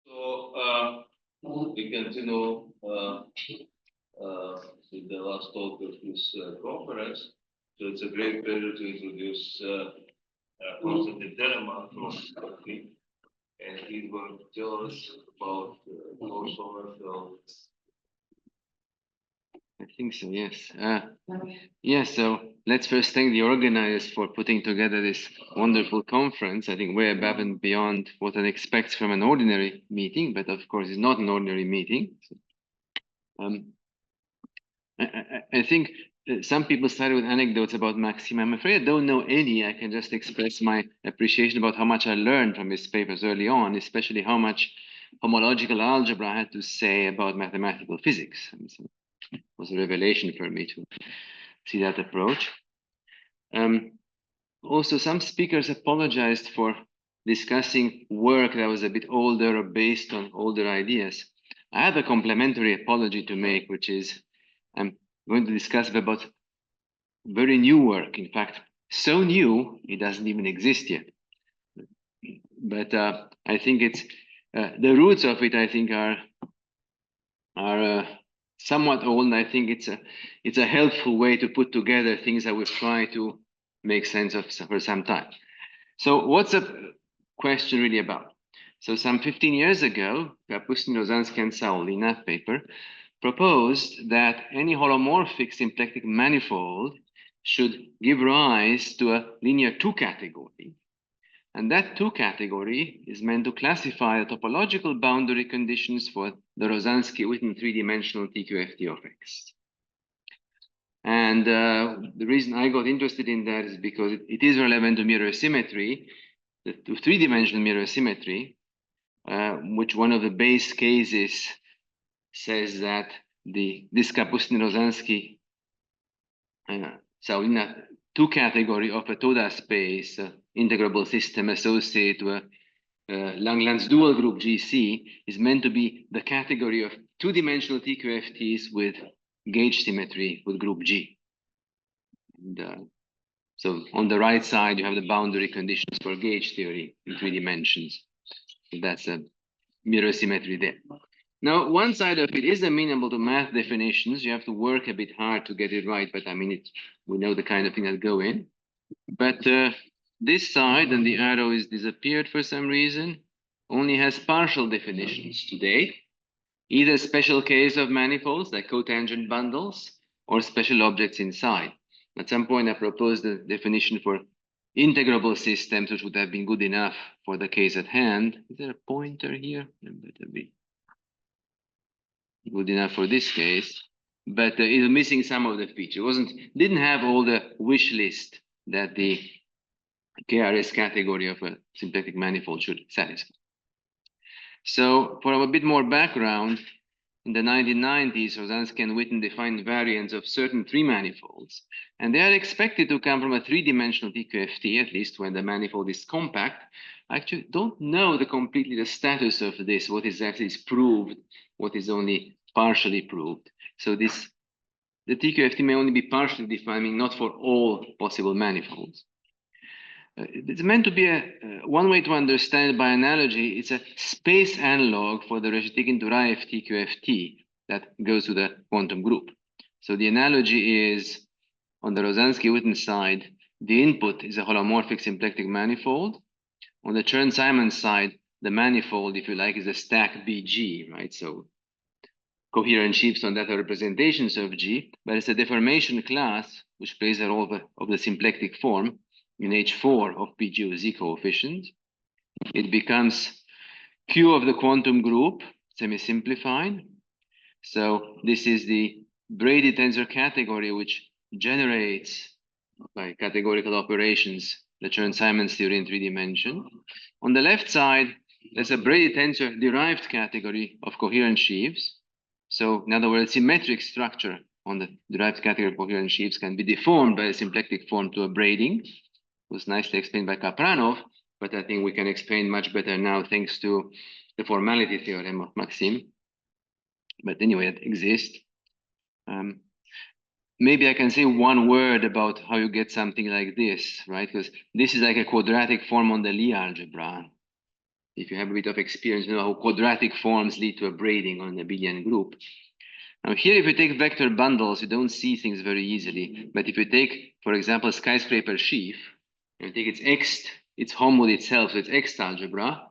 So we continue with the last talk of this conference. So it's a great pleasure to introduce Constantin Teleman from Berkeley, and he's going to tell us about Bohr-Sommerfeld. I think so, yes. Yes, so let's first thank the organizers for putting together this wonderful conference. I think way above and beyond what one expects from an ordinary meeting, but of course it's not an ordinary meeting. I think some people started with anecdotes about Maxim. I'm afraid I don't know any. I can just express my appreciation about how much I learned from his papers early on, especially how much homological algebra I had to say about mathematical physics. And so it was a revelation for me to see that approach. Also, some speakers apologized for discussing work that was a bit older or based on older ideas. I have a complementary apology to make, which is I'm going to discuss about very new work. In fact, so new, it doesn't even exist yet. But I think it's the roots of it, I think, are somewhat old. And I think it's a helpful way to put together things that we've tried to make sense of for some time. So what's the question really about? So some 15 years ago, Kapustin-Rozansky-Salina paper proposed that any holomorphic symplectic manifold should give rise to a linear two category. And that two category is meant to classify the topological boundary conditions for the Rozansky-Witten three-dimensional TQFT of X. And the reason I got interested in that is because it is relevant to mirror symmetry, to three-dimensional mirror symmetry, which one of the base cases says that this Kapustin-Rozansky-Salina two category of a Toda space integrable system associated to a Langlands dual group GC is meant to be the category of two-dimensional TQFTs with gauge symmetry with group G. And, so on the right side, you have the boundary conditions for gauge theory in 3 dimensions. So that's a mirror symmetry there. Now, one side of it is amenable to math definitions. You have to work a bit hard to get it right, but I mean, we know the kind of thing that go in. But this side, and the arrow is disappeared for some reason, only has partial definitions today. Either special case of manifolds like cotangent bundles or special objects inside. At some point, I proposed a definition for integrable systems, which would have been good enough for the case at hand. Is there a pointer here? It better be good enough for this case, but it was missing some of the features. Didn't have all the wish list that the KRS category of a symplectic manifold should satisfy. So for a bit more background, in the 1990s, Rozansky and Witten defined variants of certain three manifolds, and they are expected to come from a three-dimensional TQFT, at least when the manifold is compact. I actually don't know completely the status of this, what is actually proved, what is only partially proved. So the TQFT may only be partially defining, not for all possible manifolds. It's meant to be one way to understand it by analogy. It's a space analog for the Reshetikhin-Duraev TQFT that goes to the quantum group. So the analogy is on the Rozansky-Witten side, the input is a holomorphic symplectic manifold. On the Chern-Simons side, the manifold, if you like, is a stack BG, right? So coherent sheaves on that are representations of G, but it's a deformation class which plays a role of the symplectic form in H4 of PG with Z coefficient. It becomes Q of the quantum group, semi-simplified. So this is the Brady tensor category, which generates by categorical operations the Chern-Simons theory in 3 dimensions. On the left side, there's a Brady tensor derived category of coherent sheaves. So in other words, symmetric structure on the derived category of coherent sheaves can be deformed by a symplectic form to a braiding. It was nicely explained by Kapranov, but I think we can explain much better now thanks to the formality theorem of Maxim. But anyway, it exists. Maybe I can say one word about how you get something like this, right? Because this is like a quadratic form on the Lie algebra. If you have a bit of experience, you know how quadratic forms lead to a braiding on an abelian group. Now here, if you take vector bundles, you don't see things very easily. But if you take, for example, skyscraper sheaf, and you take its X, its homewood itself, so it's X algebra,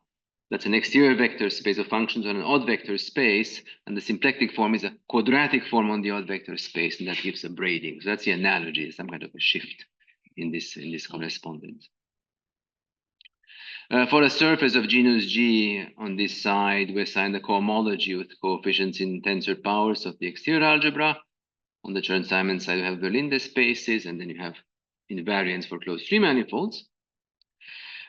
that's an exterior vector space of functions on an odd vector space, and the symplectic form is a quadratic form on the odd vector space, and that gives a braiding. So that's the analogy, some kind of a shift in this correspondence. For a surface of genus G on this side, we assign the cohomology with coefficients in tensor powers of the exterior algebra. On the Chern-Simon side, you have Berlinde spaces, and then you have invariants for closed free manifolds.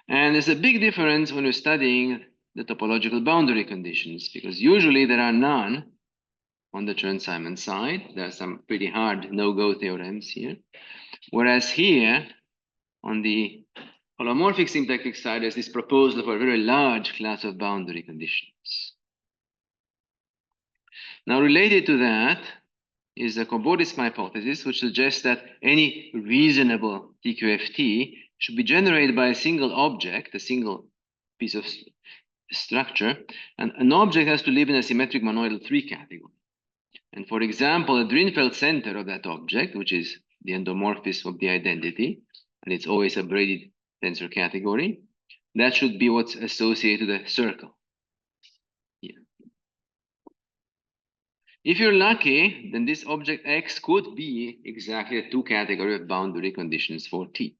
And there's a big difference when you're studying the topological boundary conditions, because usually there are none on the Chern-Simon side. There are some pretty hard no-go theorems here. Whereas here, on the holomorphic symplectic side, there's this proposal for a very large class of boundary conditions. Now, related to that is the Koborism hypothesis, which suggests that any reasonable TQFT should be generated by a single object, a single piece of structure, and an object has to live in a symmetric monoidal 3 category. And for example, the Drinfeld center of that object, which is the endomorphism of the identity, and it's always a braided tensor category, that should be what's associated to the circle. Here. If you're lucky, then this object X could be exactly a 2 category of boundary conditions for T.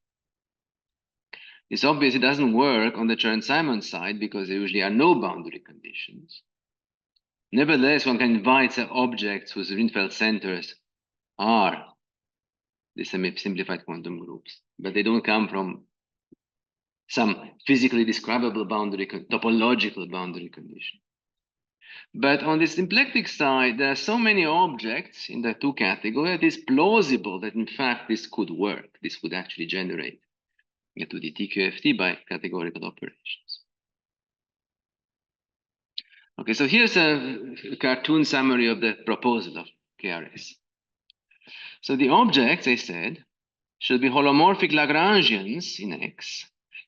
This obviously doesn't work on the Chern-Simon side because there usually are no boundary conditions. Nevertheless, one can invite some objects whose Drinfeld centers are the semi-simplified quantum groups, but they don't come from some physically describable boundary, topological boundary condition. But on the symplectic side, there are so many objects in the 2 category that it's plausible that in fact this could work. This would actually generate a 2D TQFT by categorical operations. Okay, so here's a cartoon summary of the proposal of KRS. So the objects, I said, should be holomorphic Lagrangians in X,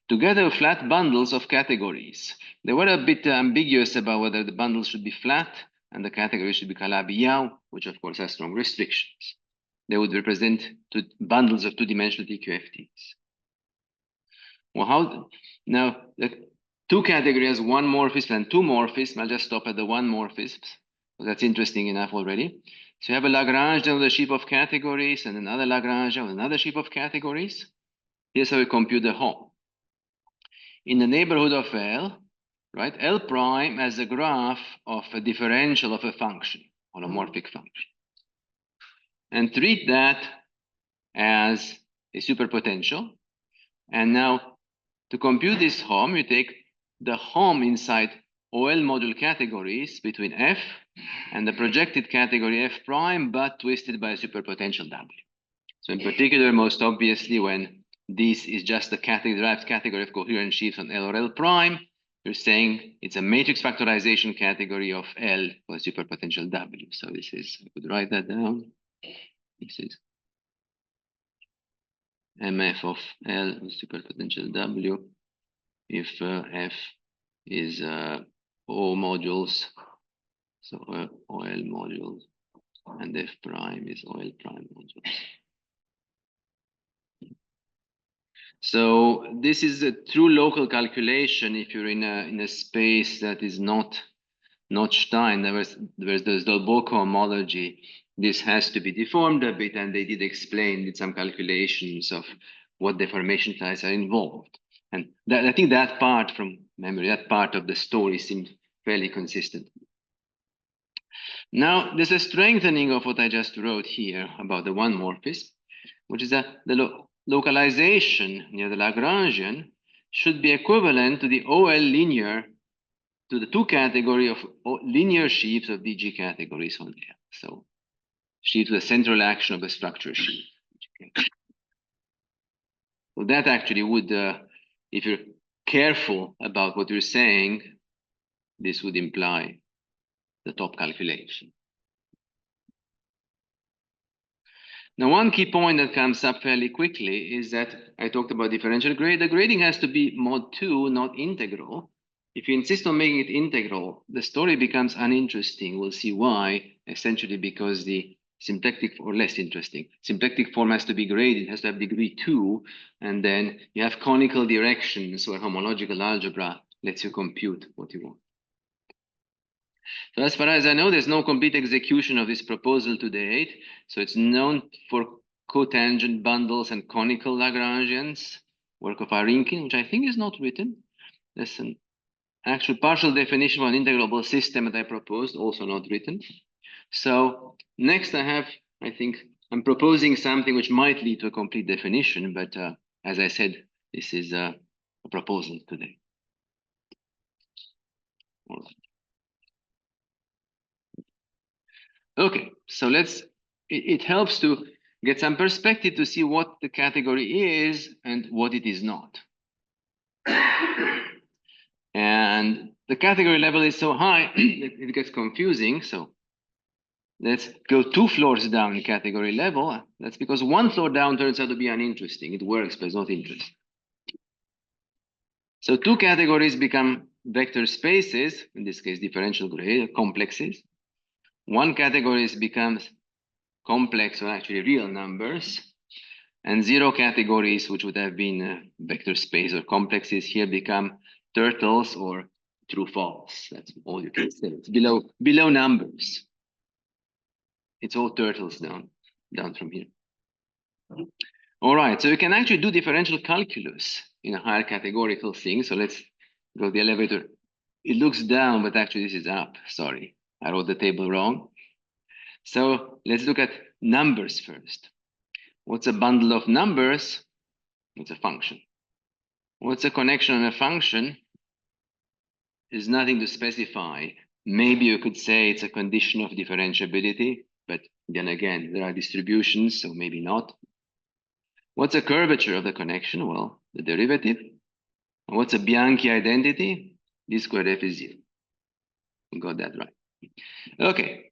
together with flat bundles of categories. They were a bit ambiguous about whether the bundles should be flat and the categories should be Calabi-Yau, which of course has strong restrictions. They would represent bundles of 2-dimensional TQFTs. Well, how now the 2 category has 1 morphism and 2 morphisms. I'll just stop at the 1 morphism. So that's interesting enough already. So you have a Lagrangian with a sheaf of categories and another Lagrangian with another sheaf of categories. Here's how we compute the home. In the neighborhood of L, right, L prime has a graph of a differential of a function, holomorphic function. And treat that as a superpotential. And now to compute this home, you take the home inside OL module categories between F and the projected category F prime, but twisted by a superpotential W. So in particular, most obviously, when this is just the derived category of coherent sheaves on L or L prime, you're saying it's a matrix factorization category of L for superpotential W. So this is, I could write that down. This is MF of L with superpotential W if F is O modules, so OL modules, and F prime is OL prime modules. So this is a true local calculation if you're in a space that is not Stein. There's the Dolbeault homology. This has to be deformed a bit, and they did some calculations of what deformation types are involved. And I think that part from memory, that part of the story seemed fairly consistent. Now, there's a strengthening of what I just wrote here about the 1 morphism, which is that the localization near the Lagrangian should be equivalent to the OL linear, to the 2 category of linear sheaves of DG categories on L. So sheaves with a central action of the structure sheaf. So that actually would, if you're careful about what you're saying, this would imply the top calculation. Now, one key point that comes up fairly quickly is that I talked about differential grade. The grading has to be mod 2, not integral. If you insist on making it integral, the story becomes uninteresting. We'll see why, essentially because the symplectic, or less interesting, symplectic form has to be graded, it has to have degree 2, and then you have conical directions where homological algebra lets you compute what you want. So as far as I know, there's no complete execution of this proposal to date. So it's known for cotangent bundles and conical Lagrangians, work of Arinkin, which I think is not written. There's an actual partial definition of an integrable system that I proposed, also not written. So next I think I'm proposing something which might lead to a complete definition, but as I said, this is a proposal today. All right. Okay, so it helps to get some perspective to see what the category is and what it is not. And the category level is so high, it gets confusing. So let's go 2 floors down in category level. That's because 1 floor down turns out to be uninteresting. It works, but it's not interesting. So 2 categories become vector spaces, in this case, differential grade, complexes. 1 category becomes complex, or actually real numbers. And 0 categories, which would have been vector space or complexes, here become turtles or true false. That's all you can say. It's below numbers. It's all turtles down from here. All right, so you can actually do differential calculus in a higher categorical thing. So let's go to the elevator. It looks down, but actually this is up. Sorry, I wrote the table wrong. So let's look at numbers first. What's a bundle of numbers? It's a function. What's a connection on a function? There's nothing to specify. Maybe you could say it's a condition of differentiability, but then again, there are distributions, so maybe not. What's a curvature of the connection? Well, the derivative. And what's a Bianchi identity? D squared f is 0. We got that right. Okay,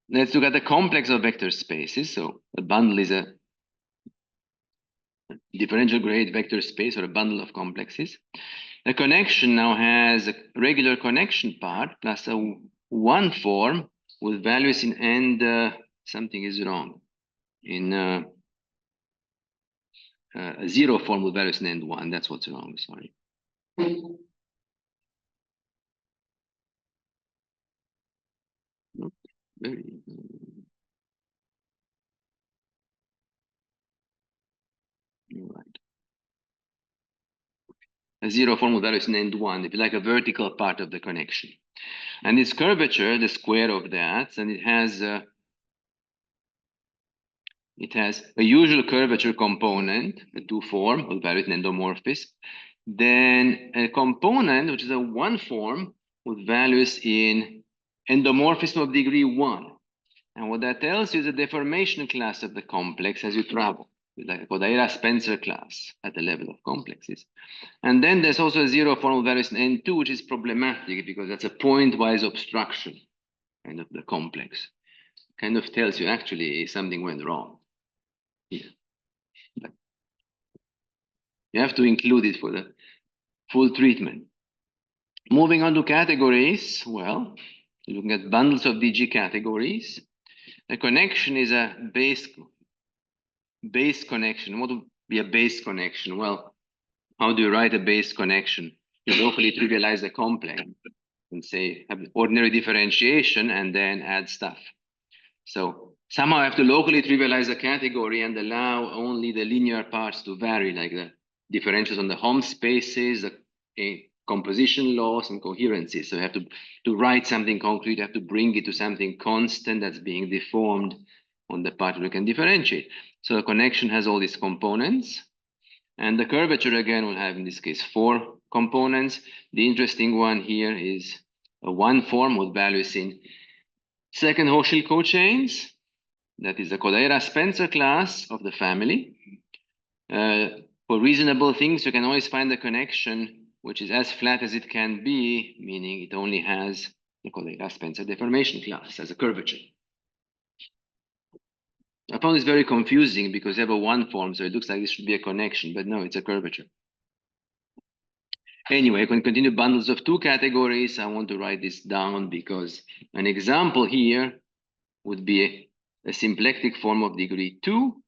let's look at the complex of vector spaces. So a bundle is a differential grade vector space, or a bundle of complexes. A connection now has a regular connection part plus a 1 form with values in and something is wrong. In a 0 form with values in and 1. That's what's wrong. Sorry. Very. Right. A 0 form with values in and 1, if you like, a vertical part of the connection. And its curvature, the square of that, and it has a usual curvature component, a 2 form with values in endomorphism. Then a component, which is a 1 form with values in endomorphism of degree 1. And what that tells you is the deformation class of the complex as you travel, like a Kodaira-Spencer class at the level of complexes. And then there's also a 0 form with values in N2, which is problematic because that's a point-wise obstruction kind of the complex. Kind of tells you actually something went wrong here. But you have to include it for the full treatment. Moving on to categories, well, looking at bundles of DG categories. The connection is a base connection. What would be a base connection? Well, how do you write a base connection? You locally trivialize the complex and say have ordinary differentiation and then add stuff. So somehow I have to locally trivialize the category and allow only the linear parts to vary, like the differentials on the home spaces, the composition laws and coherencies. So you have to write something concrete, you have to bring it to something constant that's being deformed on the part we can differentiate. So the connection has all these components. And the curvature, again, will have, in this case, 4 components. The interesting one here is a 1 form with values in second Hochschild cochains. That is the Kodaira-Spencer class of the family. For reasonable things, you can always find a connection which is as flat as it can be, meaning it only has the Kodaira-Spencer deformation class as a curvature. I found this very confusing because you have a 1 form, so it looks like this should be a connection, but no, it's a curvature. Anyway, I can continue bundles of two categories. I want to write this down because an example here would be a symplectic form of degree 2.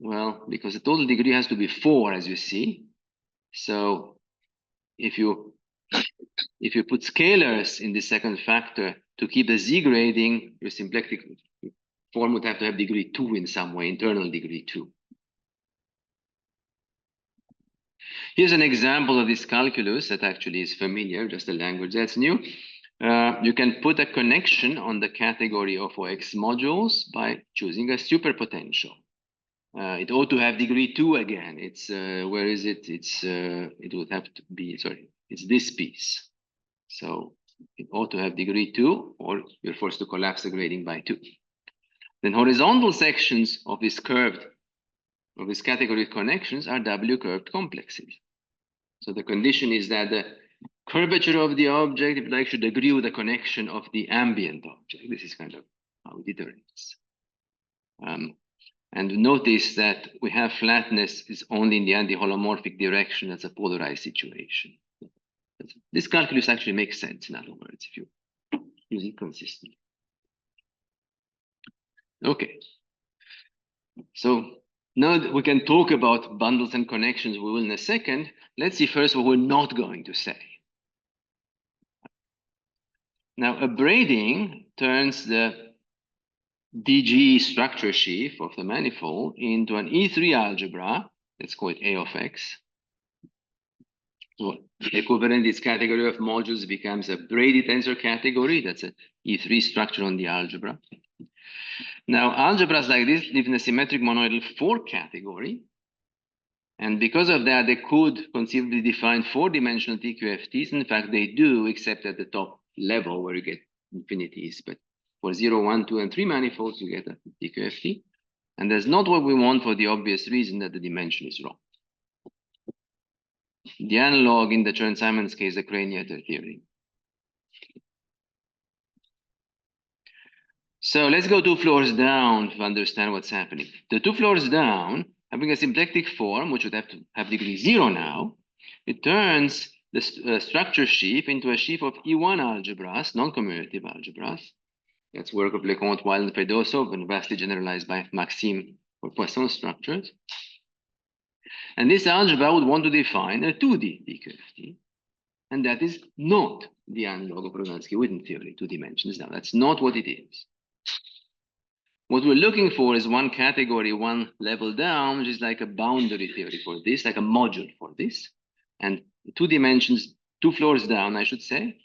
Well, because the total degree has to be 4, as you see. So if you put scalars in the second factor to keep the z grading, your symplectic form would have to have degree 2 in some way, internal degree 2. Here's an example of this calculus that actually is familiar, just a language that's new. You can put a connection on the category of OX modules by choosing a superpotential. It ought to have degree 2 again. It's where is it? It would have to be, sorry, it's this piece. So it ought to have degree 2, or you're forced to collapse the grading by 2. Then horizontal sections of this category connections are W curved complexes. So the condition is that the curvature of the object, if you like, should agree with the connection of the ambient object. This is kind of how it iterates. And notice that we have flatness is only in the anti-holomorphic direction. That's a polarized situation. This calculus actually makes sense, in other words, if you use it consistently. Okay. So now that we can talk about bundles and connections, we will in a second. Let's see first what we're not going to say. Now, a braiding turns the DG structure sheaf of the manifold into an E3 algebra. Let's call it A of X. So equivalent, this category of modules becomes a braided tensor category. That's an E3 structure on the algebra. Now, algebras like this live in a symmetric monoidal 4 category. And because of that, they could conceivably define 4-dimensional TQFTs. In fact, they do, except at the top level where you get infinities. But for 0, 1, 2, and 3 manifolds, you get a TQFT. And that's not what we want for the obvious reason that the dimension is wrong. The analog in the Chern-Simons case, the Crane-Yetter theory. So let's go 2 floors down to understand what's happening. The 2 floors down, having a symplectic form, which would have to have degree 0 now, it turns the structure sheaf into a sheaf of E1 algebras, non-commutative algebras. That's work of Leconte, Weil, and Fedosov, and vastly generalized by Maxime for Poisson structures. And this algebra would want to define a 2D DQFT. And that is not the analog of Rozansky-Witten theory, 2 dimensions. Now, that's not what it is. What we're looking for is one category, one level down, which is like a boundary theory for this, like a module for this. And 2 dimensions, 2 floors down, I should say,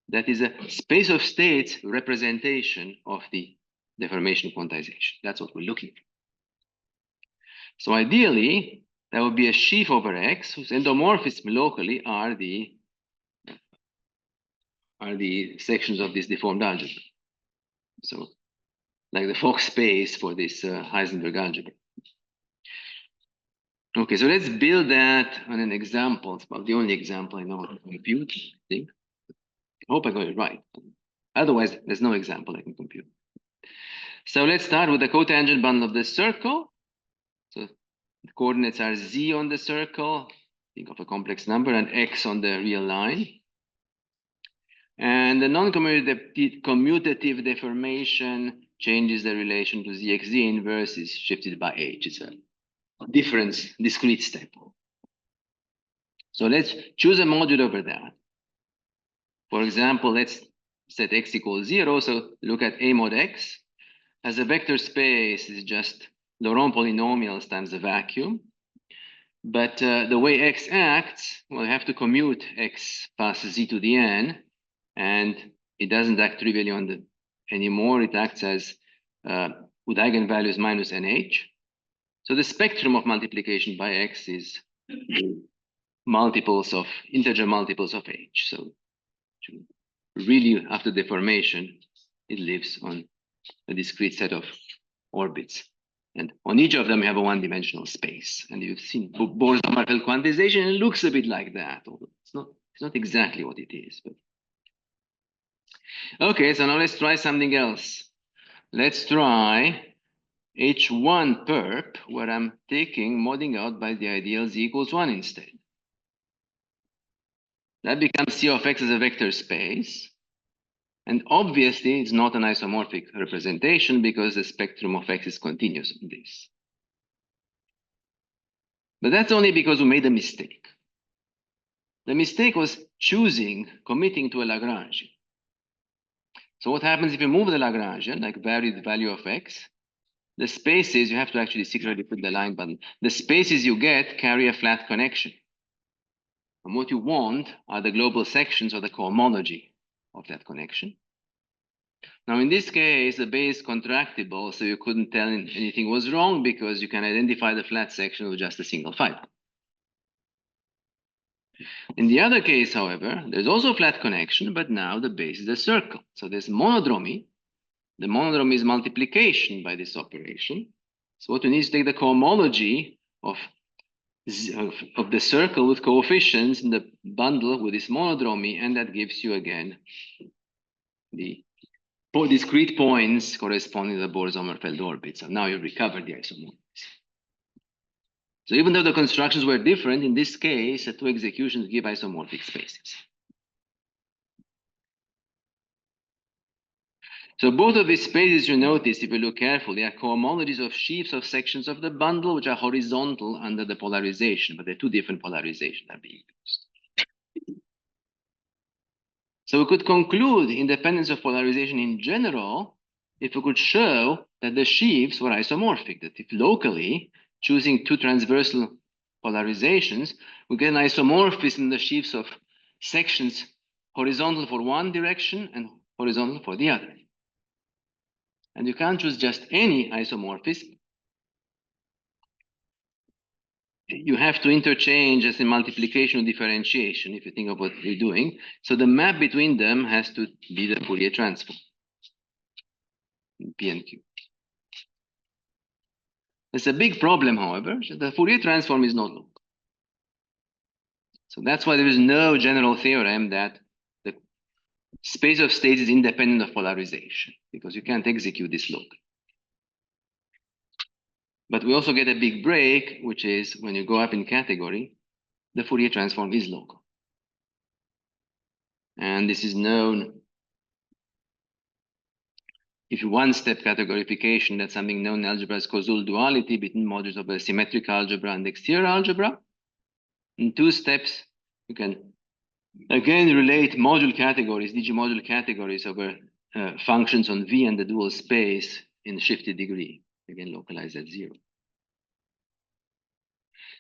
that is a space of states representation of the deformation quantization. That's what we're looking for. So ideally, that would be a sheaf over X whose endomorphism locally are the sections of this deformed algebra. So like the Fock space for this Heisenberg algebra. Okay, so let's build that on an example. It's about the only example I know how to compute, I think. I hope I got it right. Otherwise, there's no example I can compute. So let's start with the cotangent bundle of the circle. So the coordinates are z on the circle, think of a complex number, and x on the real line. And the non-commutative deformation changes the relation to zxz inverse is shifted by h. It's a difference, discrete step. So let's choose a module over that. For example, let's set x equals 0. So look at A mod x. As a vector space is just Laurent polynomials times the vacuum. But the way x acts, we'll have to commute x past z to the n. And it doesn't act trivially on the anymore. It acts as with eigenvalues minus nh. So the spectrum of multiplication by x is multiples of integer multiples of h. So really, after deformation, it lives on a discrete set of orbits. And on each of them, you have a one-dimensional space. And you've seen Bohr-Sommerfeld quantization, it looks a bit like that, although it's not exactly what it is. But okay, so now let's try something else. Let's try H1 perp, where I'm taking modding out by the ideal z equals 1 instead. That becomes C of X as a vector space. And obviously, it's not an isomorphic representation because the spectrum of X is continuous on this. But that's only because we made a mistake. The mistake was committing to a Lagrangian. So what happens if you move the Lagrangian, like vary the value of X? The spaces, you have to actually secretly put the line button. The spaces you get carry a flat connection. And what you want are the global sections or the cohomology of that connection. Now, in this case, the base is contractible, so you couldn't tell anything was wrong because you can identify the flat section with just a single fiber. In the other case, however, there's also a flat connection, but now the base is a circle. So there's monodromy. The monodromy is multiplication by this operation. So what we need is to take the cohomology of the circle with coefficients in the bundle with this monodromy, and that gives you again the discrete points corresponding to the Bohr-Sommerfeld orbit. So now you've recovered the isomorphism. So even though the constructions were different, in this case, the two executions give isomorphic spaces. So both of these spaces, you notice, if you look carefully, are cohomologies of sheaves of sections of the bundle, which are horizontal under the polarization, but they're two different polarizations are being used. So we could conclude independence of polarization in general if we could show that the sheaves were isomorphic, that if locally, choosing two transversal polarizations, we get an isomorphism in the sheaves of sections horizontal for one direction and horizontal for the other. And you can't choose just any isomorphism. You have to interchange as a multiplication or differentiation if you think of what you're doing. So the map between them has to be the Fourier transform, P and Q. There's a big problem, however. The Fourier transform is not local. So that's why there is no general theorem that the space of states is independent of polarization, because you can't execute this locally. But we also get a big break, which is when you go up in category, the Fourier transform is local. And this is known, if you one-step categorification, that's something known in algebra as causal duality between modules of a symmetric algebra and exterior algebra. In two steps, you can again relate module categories, DG module categories over functions on V and the dual space in shifted degree, again localized at 0.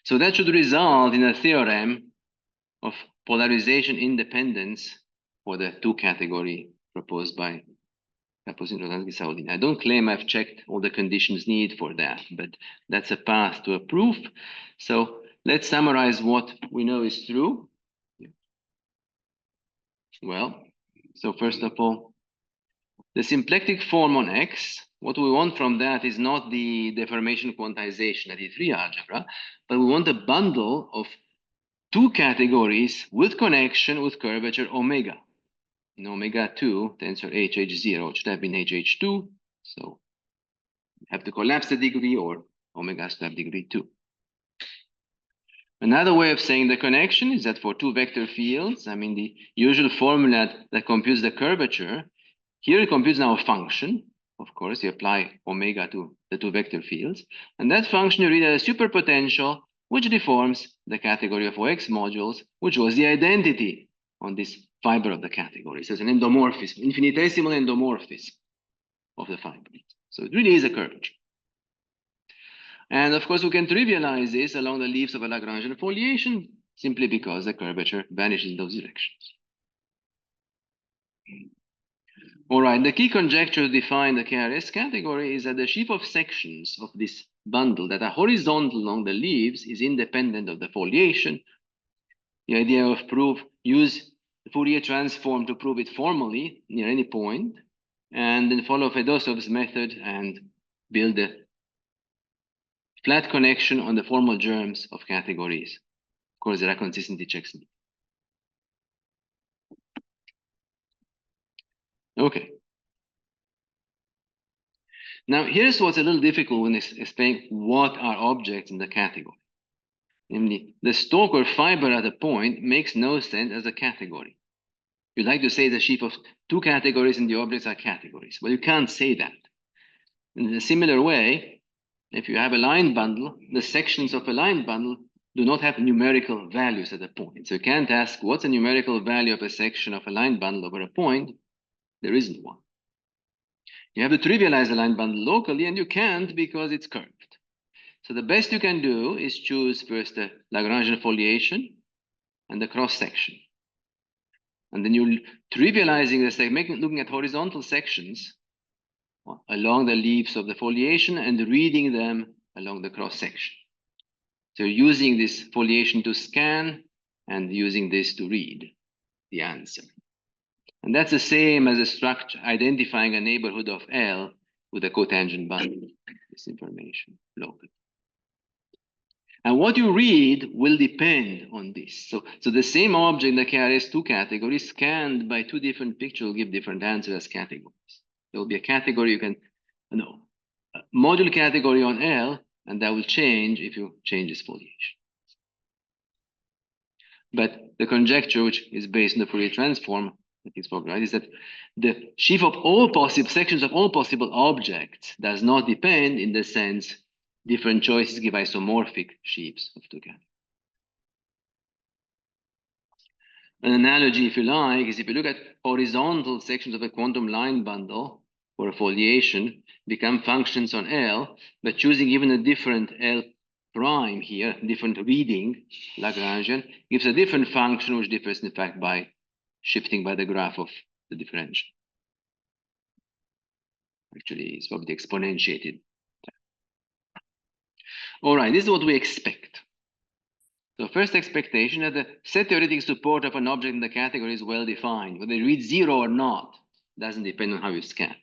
So that should result in a theorem of polarization independence for the two category proposed by Kapustin-Rozansky-Salina. I don't claim I've checked all the conditions needed for that, but that's a path to a proof. So let's summarize what we know is true. Well, so first of all, the symplectic form on X, what we want from that is not the deformation quantization at E3 algebra, but we want a bundle of two categories with connection with curvature omega. In omega 2, tensor HH0, it should have been HH2. So you have to collapse the degree, or omega has to have degree 2. Another way of saying the connection is that for two vector fields, I mean the usual formula that computes the curvature, here it computes now a function. Of course, you apply omega to the two vector fields. And that function you read as a superpotential, which deforms the category of OX modules, which was the identity on this fiber of the category. So it's an endomorphism, infinitesimal endomorphism of the fiber. So it really is a curvature. And of course, we can trivialize this along the leaves of a Lagrangian foliation simply because the curvature vanishes in those directions. All right, the key conjecture to define the KRS category is that the sheaf of sections of this bundle that are horizontal along the leaves is independent of the foliation. The idea of proof, use the Fourier transform to prove it formally near any point, and then follow Fedosov's method and build a flat connection on the formal germs of categories. Of course, there are consistency checks. Okay. Now, here's what's a little difficult when explaining what are objects in the category. Namely, the stalk or fiber at a point makes no sense as a category. You like to say the sheaf of two categories and the objects are categories. Well, you can't say that. In a similar way, if you have a line bundle, the sections of a line bundle do not have numerical values at a point. So you can't ask what's a numerical value of a section of a line bundle over a point. There isn't one. You have to trivialize the line bundle locally, and you can't because it's curved. So the best you can do is choose first the Lagrangian foliation and the cross section. And then you're trivializing this, looking at horizontal sections along the leaves of the foliation and reading them along the cross section. So you're using this foliation to scan and using this to read the answer. And that's the same as a structure identifying a neighborhood of L with a cotangent bundle, this information locally. And what you read will depend on this. So the same object in the KRS2 category scanned by two different pictures will give different answers as categories. There will be a category you can, no, a module category on L, and that will change if you change this foliation. But the conjecture, which is based on the Fourier transform, I think it's right, is that the sheaf of all possible sections of all possible objects does not depend in the sense different choices give isomorphic sheaves of two categories. An analogy, if you like, is if you look at horizontal sections of a quantum line bundle for a foliation, become functions on L, but choosing even a different L prime here, different reading, Lagrangian, gives a different function which differs in fact by shifting by the graph of the differential. Actually, it's probably exponentiated. All right, this is what we expect. So first expectation that the set theoretic support of an object in the category is well defined. Whether you read zero or not doesn't depend on how you scan.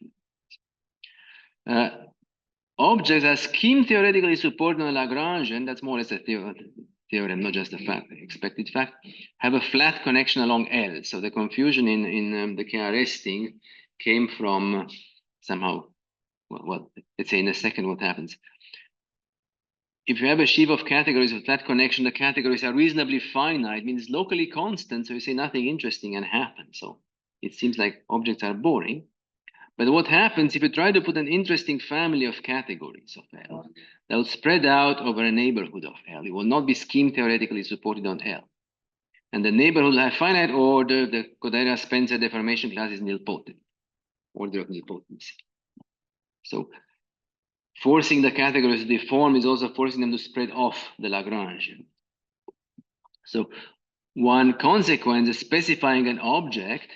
Objects are scheme theoretically supported on a Lagrangian, that's more or less a theorem, not just a fact, expected fact, have a flat connection along L. So the confusion in the KRS thing came from somehow, well, let's say in a second what happens. If you have a sheaf of categories with flat connection, the categories are reasonably finite, means locally constant, so you say nothing interesting can happen. So it seems like objects are boring. But what happens if you try to put an interesting family of categories of L that will spread out over a neighborhood of L? It will not be scheme theoretically supported on L. And the neighborhood will have finite order. The Kodaira-Spencer deformation class is nilpotent, order of nilpotency. So forcing the categories to deform is also forcing them to spread off the Lagrangian. So one consequence is specifying an object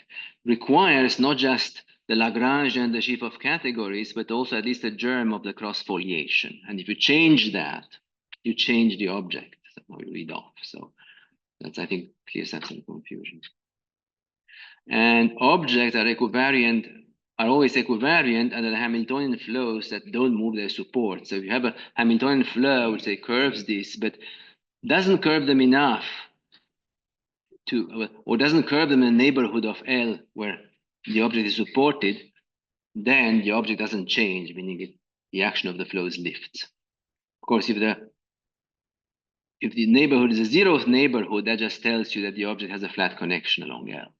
requires not just the Lagrangian, the sheaf of categories, but also at least a germ of the cross foliation. And if you change that, you change the object. Somehow you read off. So that's, I think, clears up some confusion. And objects are equivariant, are always equivariant under the Hamiltonian flows that don't move their support. So if you have a Hamiltonian flow which say curves this, but doesn't curve them enough to, or doesn't curve them in a neighborhood of L where the object is supported, then the object doesn't change, meaning the action of the flows lifts. Of course, if the neighborhood is a zeroth neighborhood, that just tells you that the object has a flat connection along L.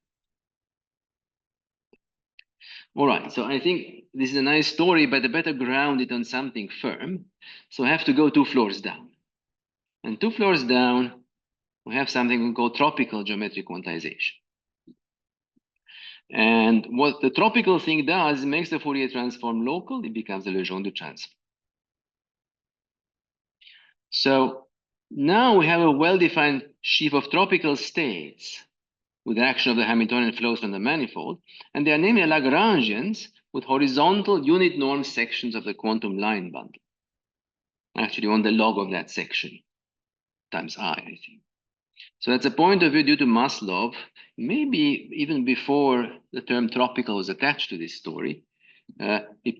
All right, so I think this is a nice story, but I better ground it on something firm. So I have to go 2 floors down. And 2 floors down, we have something we call tropical geometric quantization. And what the tropical thing does, it makes the Fourier transform local, it becomes a Legendre transform. So now we have a well-defined sheaf of tropical states with the action of the Hamiltonian flows from the manifold, and they are namely Lagrangians with horizontal unit norm sections of the quantum line bundle. Actually, on the log of that section times I think. So that's a point of view due to Maslov, maybe even before the term tropical was attached to this story. It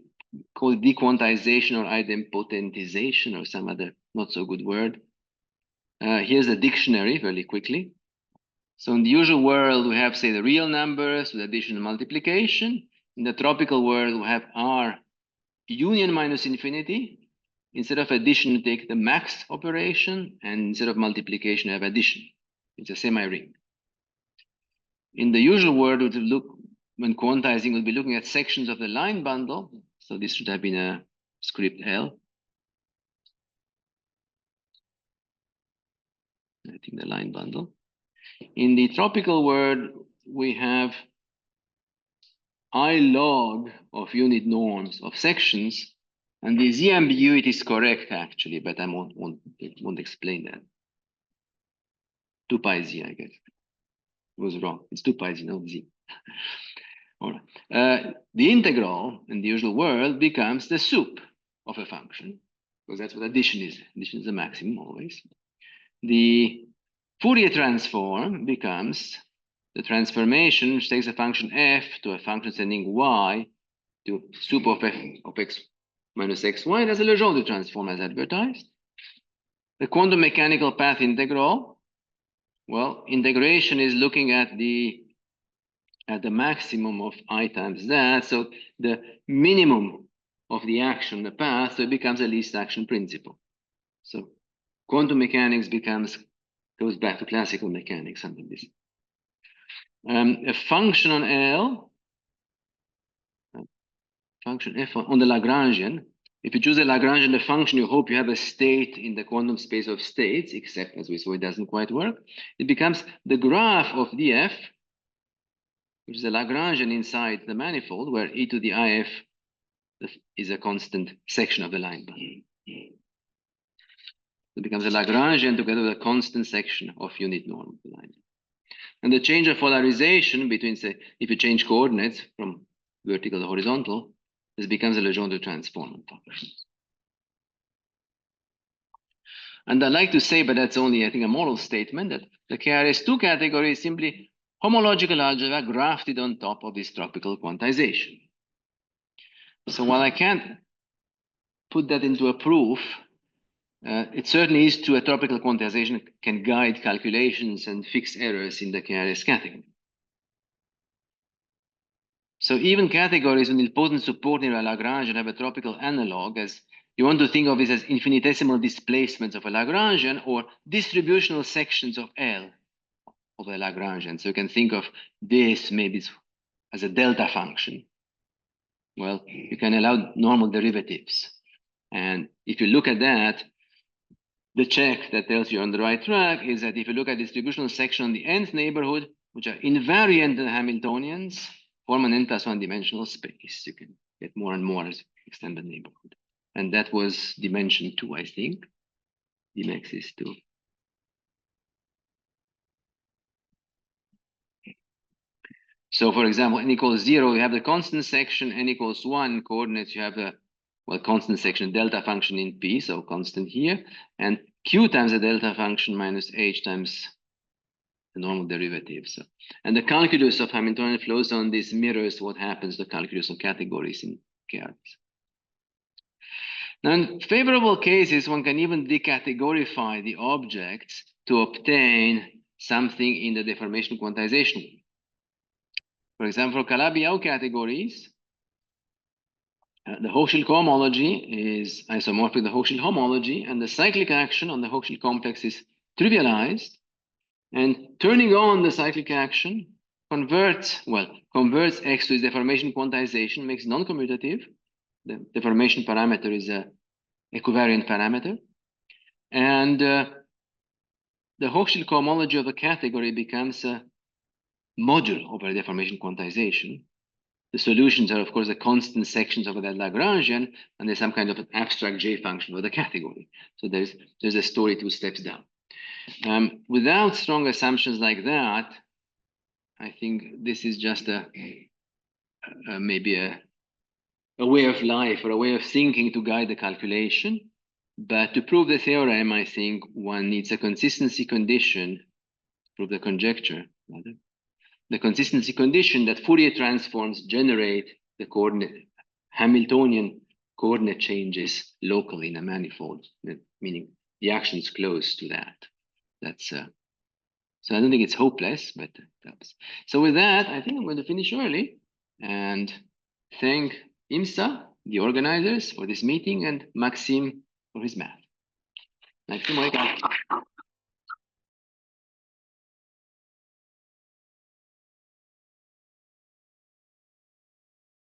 called dequantization or idempotentization or some other not so good word. Here's a dictionary very quickly. So in the usual world, we have, say, the real numbers with addition and multiplication. In the tropical world, we have R union minus infinity, instead of addition, you take the max operation, and instead of multiplication, you have addition. It's a semi-ring. In the usual world, we would look, when quantizing, we'll be looking at sections of the line bundle. So this should have been a script L. I think the line bundle. In the tropical world, we have I log of unit norms of sections, and the Z ambiguity is correct actually, but I won't explain that. 2 pi Z, I guess. It was wrong. It's 2 pi Z, not Z. All right. The integral in the usual world becomes the sup of a function, because that's what addition is. Addition is the maximum always. The Fourier transform becomes the transformation which takes a function f to a function ascending y to sup of f of x minus xy. That's a Legendre transform as advertised. The quantum mechanical path integral, well, integration is looking at the maximum of I times that, so the minimum of the action, the path, so it becomes a least action principle. So quantum mechanics goes back to classical mechanics, something like this. A function on L, function f on the Lagrangian. If you choose a Lagrangian, the function, you hope you have a state in the quantum space of states, except as we saw, it doesn't quite work. It becomes the graph of df, which is a Lagrangian inside the manifold, where e to the if is a constant section of the line bundle. It becomes a Lagrangian together with a constant section of unit norm of the line. And the change of polarization between, say, if you change coordinates from vertical to horizontal, this becomes a Legendre transform function. And I'd like to say, but that's only, I think, a moral statement, that the KRS2 category is simply homological algebra grafted on top of this tropical quantization. So while I can't put that into a proof, it certainly is true a tropical quantization can guide calculations and fix errors in the KRS category. So even categories with nilpotent support in a Lagrangian have a tropical analog, as you want to think of it as infinitesimal displacements of a Lagrangian or distributional sections of L of a Lagrangian. So you can think of this maybe as a delta function. Well, you can allow normal derivatives. And if you look at that, the check that tells you on the right track is that if you look at distributional section on the nth neighborhood, which are invariant in Hamiltonians, form an n+1 dimensional space. You can get more and more as extended neighborhood. And that was dimension 2, I think. Dmax is 2. So for example, n equals 0, you have the constant section, n equals 1 coordinates, you have the constant section delta function in P, so constant here, and Q times the delta function minus H times the normal derivative. So, and the calculus of Hamiltonian flows on this mirrors what happens to the calculus of categories in KRS. Now, in favorable cases, one can even decategorify the objects to obtain something in the deformation quantization. For example, for Calabi-Yau categories, the Hochschild cohomology is isomorphic to the Hochschild homology, and the cyclic action on the Hochschild complex is trivialized. And turning on the cyclic action converts X to its deformation quantization, makes non-commutative. The deformation parameter is a equivariant parameter. And the Hochschild cohomology of a category becomes a module over a deformation quantization. The solutions are, of course, the constant sections of that Lagrangian, and there's some kind of an abstract J function for the category. So there's a story 2 steps down. Without strong assumptions like that, I think this is just maybe a way of life or a way of thinking to guide the calculation. But to prove the theorem, I think one needs a consistency condition, prove the conjecture, rather. The consistency condition that Fourier transforms generate the Hamiltonian coordinate changes locally in a manifold, meaning the action is close to that. That's so I don't think it's hopeless, but it helps. So with that, I think I'm going to finish early and thank IMSA, the organizers, for this meeting, and Maxime for his math. Next time, wake up.